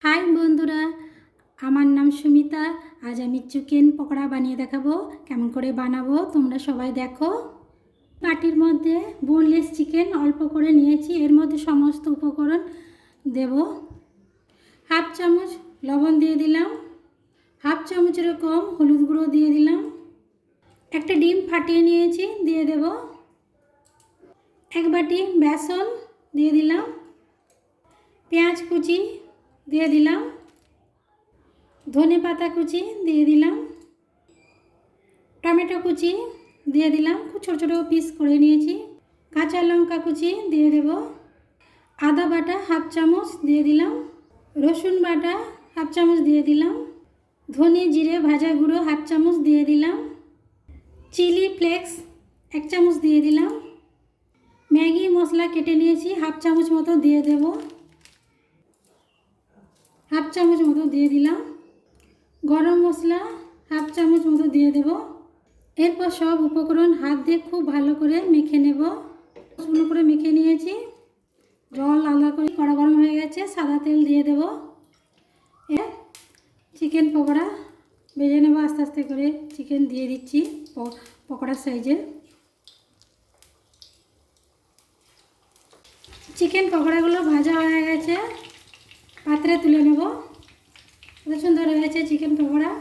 High বন্ধুরা, আমার নাম সুমিতা। আজ আমি চিকেন পকোড়া বানিয়ে দেখাবো। কেমন করে বানাবো তোমরা সবাই দেখো। বাটির মধ্যে বোনলেস চিকেন অল্প করে নিয়েছি, এর মধ্যে সমস্ত উপকরণ দেব। হাফ চামচ লবণ দিয়ে দিলাম, হাফ চামচেরও কম হলুদ গুঁড়ো দিয়ে দিলাম, একটা ডিম ফাটিয়ে নিয়েছি দিয়ে দেব, এক বাটি বেসন দিয়ে দিলাম, পেঁয়াজ কুচি দিয়ে দিলাম, ধনে পাতা কুচি দিয়ে দিলাম, টমেটো কুচি দিয়ে দিলাম, খুব ছোটো ছোটো পিস করে নিয়েছি, কাঁচা লঙ্কা কুচি দিয়ে দেব, আদা বাটা হাফ চামচ দিয়ে দিলাম, রসুন বাটা হাফ চামচ দিয়ে দিলাম, ধনে জিরে ভাজা গুঁড়ো হাফ চামচ দিয়ে দিলাম, চিলি ফ্লেক্স এক চামচ দিয়ে দিলাম, ম্যাগি মশলা কেটে নিয়েছি হাফ চামচ মতো দিয়ে দেব, হাফ চামচ মতো দিয়ে দিলাম, গরম মশলা হাফ চামচ মতো দিয়ে দেব। এরপর সব উপকরণ হাত দিয়ে খুব ভালো করে মেখে নেব। শুকনো করে মেখে নিয়েছি, জল আলাদা করে কড়া গরম হয়ে গেছে, সাদা তেল দিয়ে দেব। চিকেন পকোড়া ভেজে নেব, আস্তে আস্তে করে চিকেন দিয়ে দিচ্ছি পকোড়ার সাইজে। চিকেন পকোড়াগুলো ভাজা হয়ে গেছে, পাত্রে তুলে নেব। কত সুন্দর হয়েছে চিকেন পকোড়া।